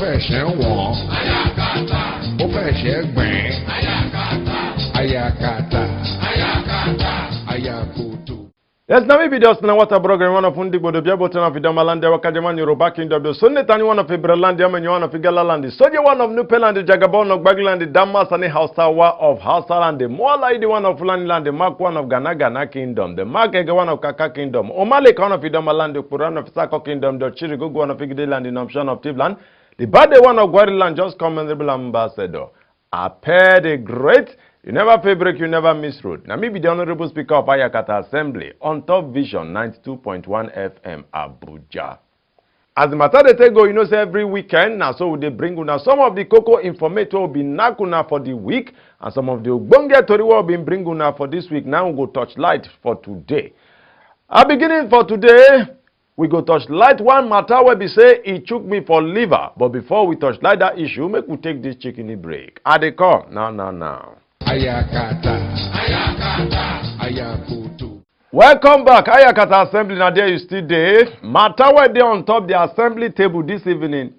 fẹ́ ṣe wọ́n. Ayakata. Ó fẹ́ ṣe gbìn. Ayakata. Ayakata. Ayakata. Ayakutu. Yes, now maybe just now what a program one of Undigo, the Biabotan of Idamalanda, Wakajaman, Yoruba Kingdom, the Sunetani one of Ibralandia, and one of Igaland, the Soja one of Nupeland, the Jagabon of Bagland, the Damas and the Hausawa of Hausaland, the Moala, the one of Fulanland, the Mark one of Gana Kingdom, the Mark one of Kaka Kingdom, Omale one of Idamaland, the Puran of Sako Kingdom, the Chirigo one of Igdeland, the Nomshan of Tivland, the Bade one of Guariland, just commendable ambassador. Appear the great. You never pay break, you never miss road. Now, maybe the Honorable Speaker of Ayakata Assembly on Top Vision 92.1 FM Abuja. As the matter they take go, you know, say every weekend, now so they bring you now some of the cocoa informator will be nakuna for the week, and some of the Ogbonge Tori will be bring you now for this week. Now we go touch light for today. Beginning for today, we go touch light one matter where we say it took me for liver. But before we touch light that issue, make we take this chickeny break. They come now. Ayakata. Ayakata. Ayakutu. Welcome back. Ayakata Assembly. Now there you still there. Matter where they on top the assembly table this evening.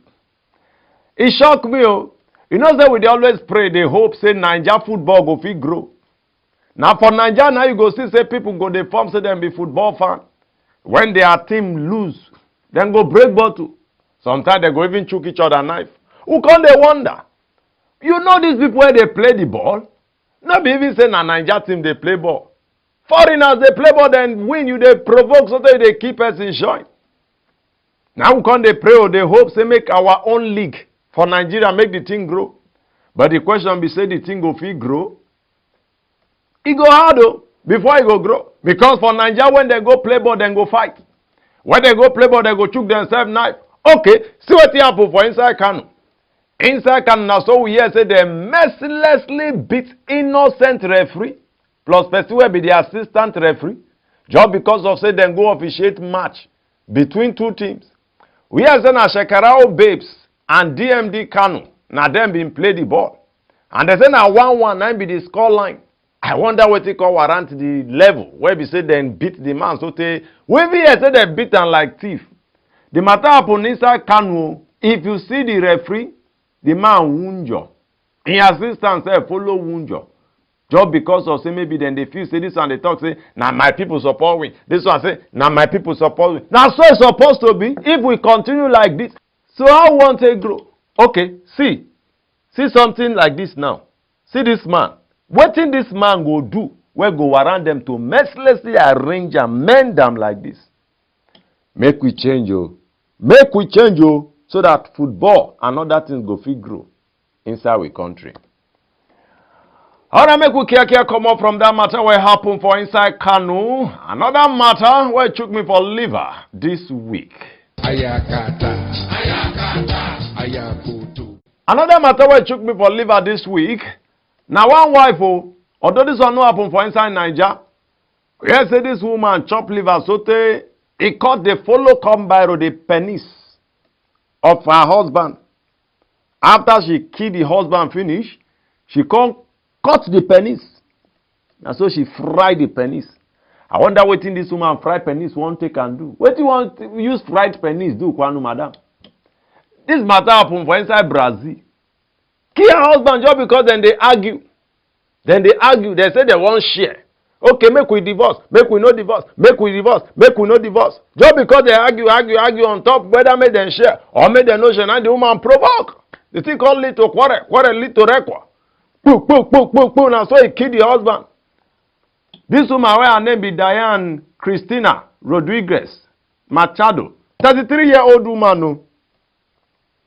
It shocked me. Oh. You know that we always pray, they hope, say Nigeria football go fit grow. Now for Nigeria, now you go see say people go they form say them be football fan. When their team lose, then go break bottle. Sometimes they go even choke each other knife. Who can they wonder? You know these people where they play the ball? Not be even saying a Nigeria team they play ball. Foreigners they play ball then win you they provoke so that they keep us in joint. Now we can they pray or they hope say make our own league for Nigeria make the thing grow. But the question be say the thing go fit grow. It go hard though before it go grow. Because for Nigeria when they go play ball then go fight. When they go play ball they go choke themselves knife. Okay, see what happen for inside Kano. Inside Canada, so we hear say they mercilessly beat innocent referee, plus person will be the assistant referee, just because of say them go officiate match between two teams. We hear say na Shekarao Babes and DMD Kano, na them been play the ball. And they say na 1-1, na be the score line. I wonder what they call warrant the level, where we say then beat the man. So they, we hear say they beat them like thief. The matter happen inside Kano, if you see the referee, the man wunjo. In assistance, follow wunjo. Just because of say maybe then they feel say this and they talk say, now my people support me. This one say, now my people support me. Now so it's supposed to be if we continue like this. So how won't they grow? Okay, see something like this now. See this man. What thing this man go do? We go around them to mercilessly arrange and mend them like this. Make we change, oh. Make we change, oh. So that football and other things go fit grow inside our country. Alright, make we care come up from that matter where happened for inside Kano. Another matter where it took me for liver this week. Ayakata. Ayakata. Ayakutu. Another matter where it took me for liver this week. Now one wife, although this one no happen for inside Nigeria, we say this woman chop liver so he caught the follow come by the penis of her husband. After she killed the husband finish, she come cut the penis. And so she fried the penis. I wonder what this woman fried penis won't take and do. What do you want to use fried penis do, Kwanu madam? This matter happened for inside Brazil. Kill her husband just because then they argue. They say they won't share. Okay, make we divorce, make we no divorce, make we divorce, make we no divorce. Just because they argue on top, whether make them share or make them no share, and the woman provoke. The thing called lead to quarrel lead to requa. Boom, and so he killed the husband. This woman, where her name be Diane Cristina Rodriguez Machado, 33-year-old woman, no.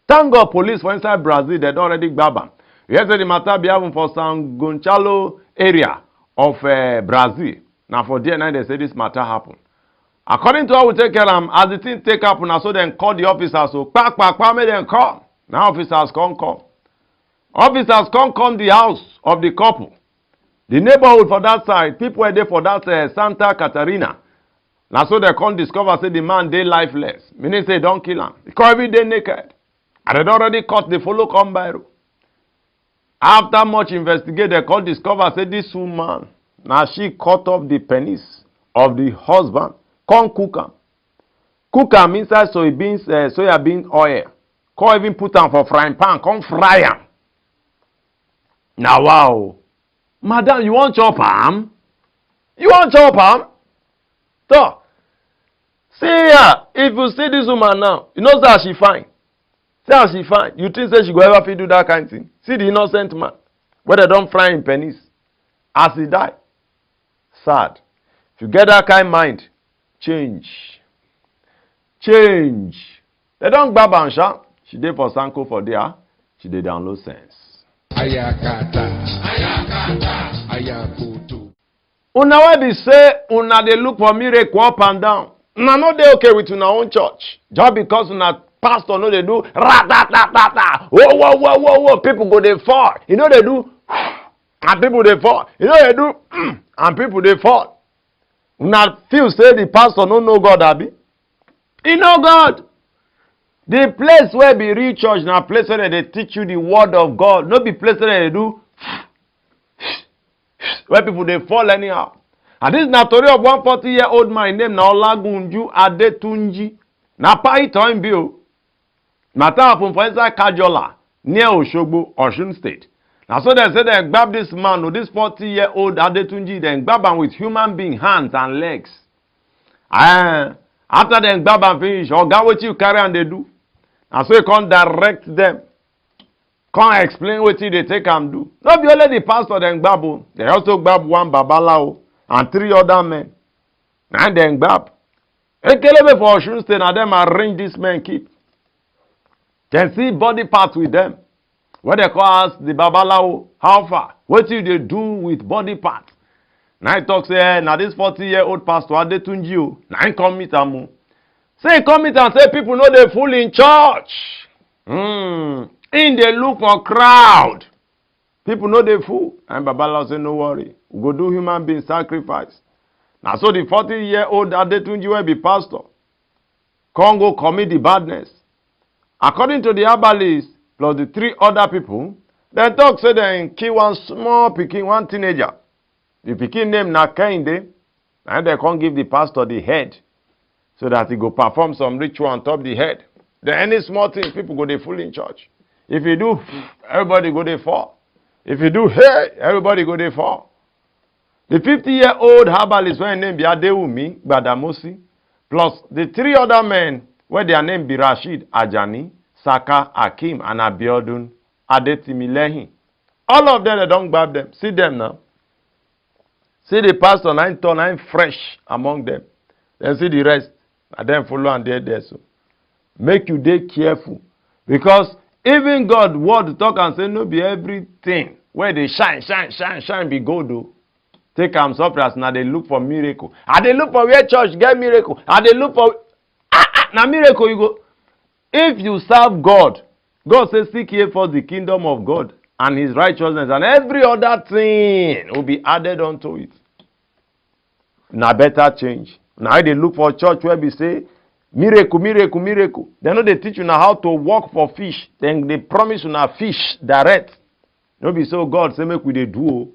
Thank God police for inside Brazil, they already grab am. You hear say the matter be having for San Gonçalo area of Brazil. Now for there now they say this matter happened. According to how we take care of them, as the thing take up, now so then call the officers. So pack, make them come. Now officers come. Officers come the house of the couple. The neighborhood for that side, people were there for that Santa Catarina. Now so they come discover say the man they lifeless. Meaning say don't kill him. Because every day naked. And they already caught the follow come by. After much investigate, they come discover say this woman, now she cut off the penis of the husband. Come cook him. Cook him inside soya bean oil. Come even put am for frying pan, come fry am. Now wow. Madam, you want chop am? You want chop am? So, see here, if you see this woman now, you know how she fine. See how she fine. You think say she go ever fit do that kind of thing? See the innocent man, where they don't fry in pennies. As he die. Sad. If you get that kind of mind, change. Change. They don't grab and shout. She did for Sanko for there. She did download sense. Ayakata. Ayakutu. Una wey be say una dey look for miracle up and down. Una no dey okay with una own church. Just because una pastor no dey do ra-ta-ta-ta-ta. Whoa. People go dey fall. You know they do and people dey fall. You know they do and people dey fall. Una feel say the pastor no know God, abi? He know God. The place where be real church na place where they teach you the word of God. No be place where they do where people they fall anyhow. And this is na story of 140-year-old man named Olagunju Adetunji. Na Python him bill. Matter happen for inside Kajola near Oshogbo, Osun State. Now so they say they grab this man or this 40-year-old Adetunji, then grab him with human being hands and legs. After they grab and finish, oga what you carry and they do. And so you can't direct them. Can't explain what they take and do. Not be only the pastor then grab. They also grab one babalao and 3 other men. And then grab. Ekelebe for Osun State and them arrange this men keep. Can see body parts with them. What they call us the babalao. How far? What do they do with body parts? Now he talk say, now this 40-year-old pastor Adetunji, now he come meet am. Say come meet and say people know they full in church. In they look for crowd. People know they fool. And Babala say no worry. We go do human being sacrifice. Now so the 40-year-old Adetunji will be pastor. Come go commit the badness. According to the herbalist plus the 3 other people, they talk say they kill one small pikin, one teenager. The pikin name na Kehinde, and they can't give the pastor the head so that he go perform some ritual on top the head. Then any small thing, people go they full in church. If you do, everybody go they fall. If you do, hey, everybody go they fall. The 50-year-old herbalist, where name be Adewumi Gbadamosi, plus the 3 other men, where their name be Rashid Ajani, Saka Akim, and Abiodun Adetimilehi. All of them, they don't grab them. See them now. See the pastor, 9 ton, 9 fresh among them. Then see the rest. And then follow and there. So make you dey careful. Because even God word talk and say no be everything where they shine be gold though. Take am surprise now they look for miracle. And they look for where church get miracle. And they look for now miracle you go. If you serve God, God says seek ye first the kingdom of God and his righteousness, and every other thing will be added unto it. Now better change. Now they look for church where we say miracle. They know they teach you now how to walk for fish. Then they promise you now fish direct. No be so God say make we they do.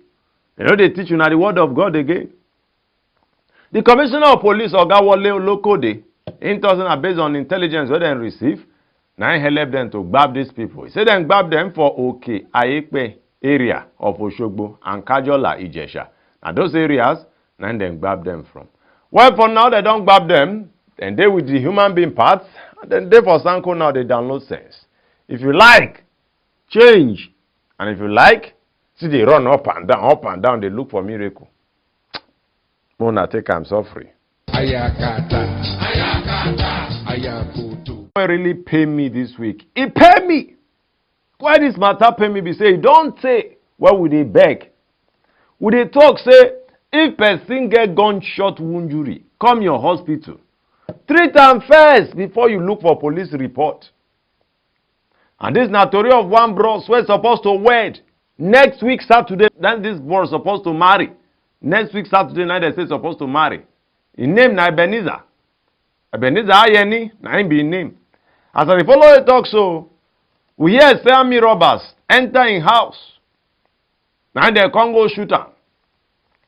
They know they teach you now the word of God again. The commissioner of police Oga Wole Olokode, in based on intelligence where they receive. Now he help them to grab these people. He said then grab them for Oke Ayepe area of Oshogbo and Kajola Ijesha. Now those areas, now then grab them from. Well, for now they don't grab them, then they with the human being parts, and then they for Sanko now they download sense. If you like, change. And if you like, see they run up and down, they look for miracle. Mona take I'm so free. Ayakata. Ayakutu. Really pay me this week. He pay me. Why this matter pay me? Be say, don't say, what would they beg? Would they talk, say, if person get gunshot wound injury, come your hospital. Treat them first before you look for police report. And this is the story of one bros who is supposed to wed. Next week Saturday, then this bro is supposed to marry. Next week Saturday night they say supposed to marry. His name na Ebenezer. Ebenezer Ayeni, na him be his name. As I follow the talk so, we hear say army robbers enter in house. Now they come go shoot am.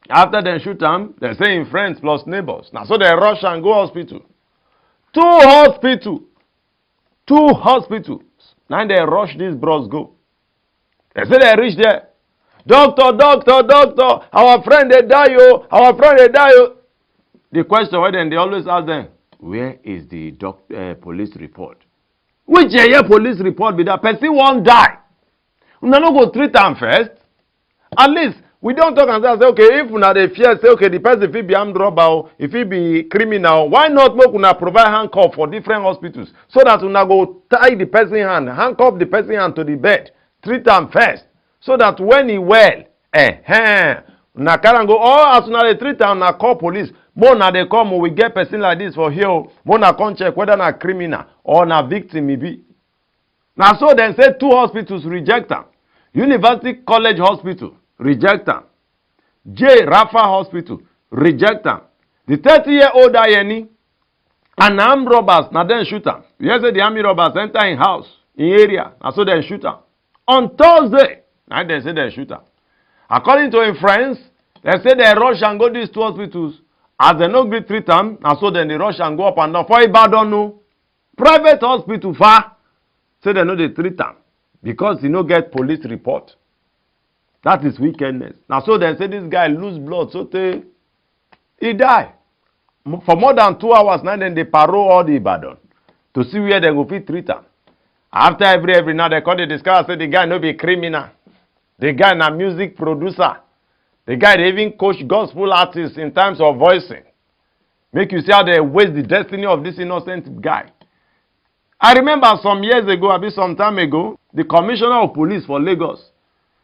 After they shoot am, they say in friends plus neighbors. Now so they rush and go hospital. Two hospitals. Now they rush these bros go. They say they reach there. Doctor, our friend they die, oh, our friend they die, oh. The question, then they always ask them, where is the police report? Which police report be that? Person won't die. We no go treat them first. At least, we don't talk and say, okay, if una dey fear, say, okay, the person if he be armed robber, if he be criminal, why not make una provide handcuff for different hospitals so that una go tie the person hand, handcuff the person hand to the bed, treat them first, so that when he well, una carry am go, or as una dey treat am, na call police. More na dey come, we get person like this for here, more na come check whether na criminal or na victim e be. Now so then say 2 hospitals reject am. University College Hospital, reject am. J. Rafa Hospital, reject am. The 30-year-old Ayeni and armed robbers, na then shoot am. You hear say the army robbers enter in house, in area, and so then shoot am. On Thursday, na they say they shoot am. According to him friends, they say they rush and go these 2 hospitals. As they no gree treat am, and so then they rush and go up and down. For Ibadan, no. Private hospital far. Say they no dey treat am because he no get police report. That is wickedness. Now so they say this guy lose blood, so he die. For more than 2 hours now, then they parole all the Ibadan to see where they go fit treat am. After every now they call the discover say the guy no be criminal. The guy na music producer. The guy they even coach gospel artists in terms of voicing. Make you see how they waste the destiny of this innocent guy. I remember some years ago, a bit some time ago, the commissioner of police for Lagos.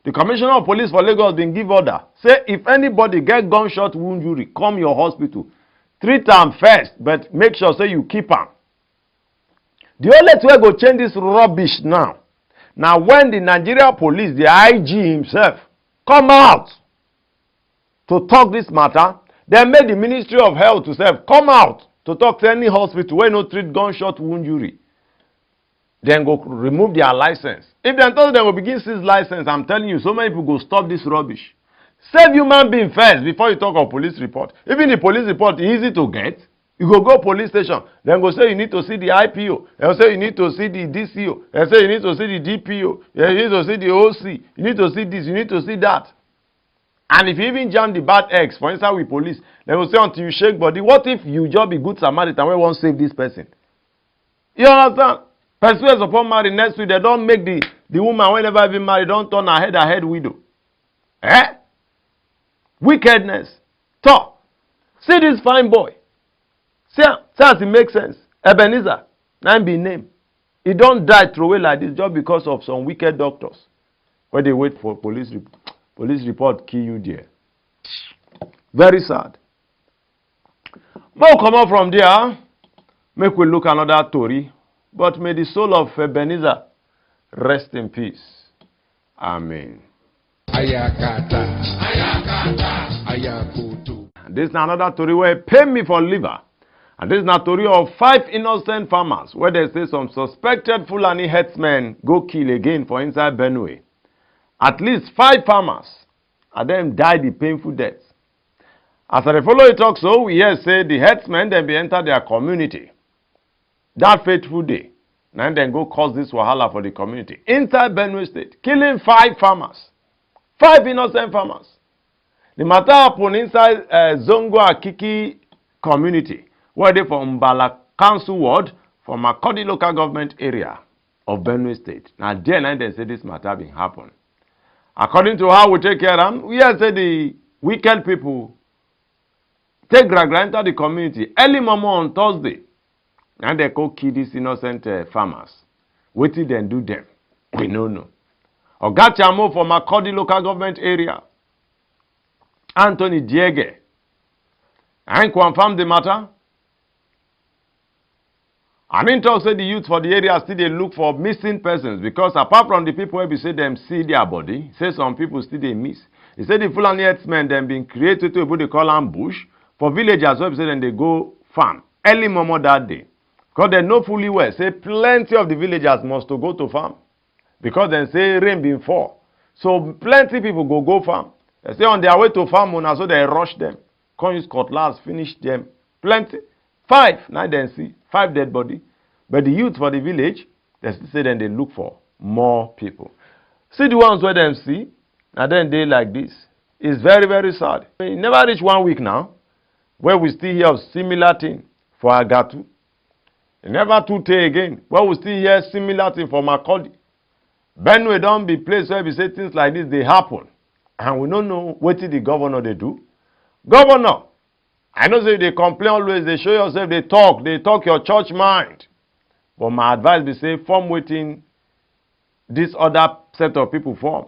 The commissioner of police for Lagos been give order. Say if anybody get gunshot wound injury, come your hospital. Treat am first, but make sure say you keep am. The only way go change this rubbish now. Now when the Nigeria police, the IG himself, come out to talk this matter, they made the Ministry of Health to say, come out to talk to any hospital where no treat gunshot wound injury. Then go remove their license. If they told them will begin seize license, I'm telling you, so many people go stop this rubbish. Save human being first before you talk of police report. Even the police report is easy to get. You go police station. Then go say you need to see the IPO. They'll say you need to see the DCO. They'll say you need to see the DPO. You need to see the OC. You need to see this. You need to see that. And if you even jam the bad eggs, for instance with police, they will say until you shake body, what if you just be good Samaritan when won't save this person? You understand? Persuades upon marry next week, they don't make the woman whenever even married, don't turn her head widow. Wickedness. So, see this fine boy. See as it makes sense. Ebenezer, name be name. He don't die throw away like this just because of some wicked doctors. Where they wait for police report kill you there. Very sad. But we'll come out from there. Make we look another story. But may the soul of Ebenezer rest in peace. Amen. Ayakata. Ayakutu. This is another story where pay me for liver. And this is a story of 5 innocent farmers where they say some suspected Fulani herdsmen go kill again for inside Benue. At least 5 farmers and them died the painful deaths. As I follow it talk so, we hear say the herdsmen then be enter their community. That fateful day. And then go cause this wahala for the community. Inside Benue State. Killing 5 farmers. 5 innocent farmers. The matter happened inside Zongo Akiki community. Where they from Mbala Council Ward from Makodi local government area of Benue State. Now there and they say this matter been happen. According to how we take care of them, we have said the wicked people take Gragra enter the community early morning on Thursday. And they go kill these innocent farmers. What did they do them? We don't know. Ogachamo from Makodi local government area. Anthony Diege. And confirm the matter. And in talk say the youth for the area still they look for missing persons because apart from the people who say them see their body, say some people still they miss. He said the Fulani herdsmen them being created to what they call ambush for villagers who say then they go farm early morning that day. Because they know fully well, say plenty of the villagers must to go to farm. Because they say rain been fall. So plenty people go farm. They say on their way to farm, so they rush them. Come use cutlass, finish them. Plenty. 5, now then see. 5 dead body. But the youth for the village, They still say then they look for more people. See the ones where them see, and then they like this. It's very, very sad. It never reach 1 week now, where we still hear of similar thing for Agatu. It never too take again, where we still hear similar thing for Macaulay. Benue don't be place where we say things like this, they happen. And we don't know what did the governor they do. Governor, I know say they complain always, they show yourself, they talk your church mind. But my advice be say, form waiting this other set of people form,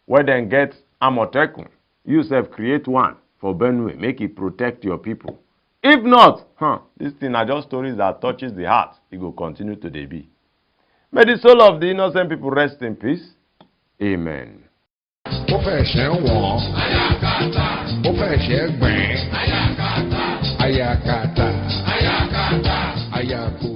where then get Amotekun. You self create one for Benue, make it protect your people. If not, this thing are just stories that touches the heart. It will continue to be. May the soul of the innocent people rest in peace. Amen. Ó fẹ́ ṣẹ́ wọ̀n. Ayakata. Ó fẹ́ ṣẹ́ gbẹ̀n. Ayakata. Ayakata. Ayakata. Ayaku.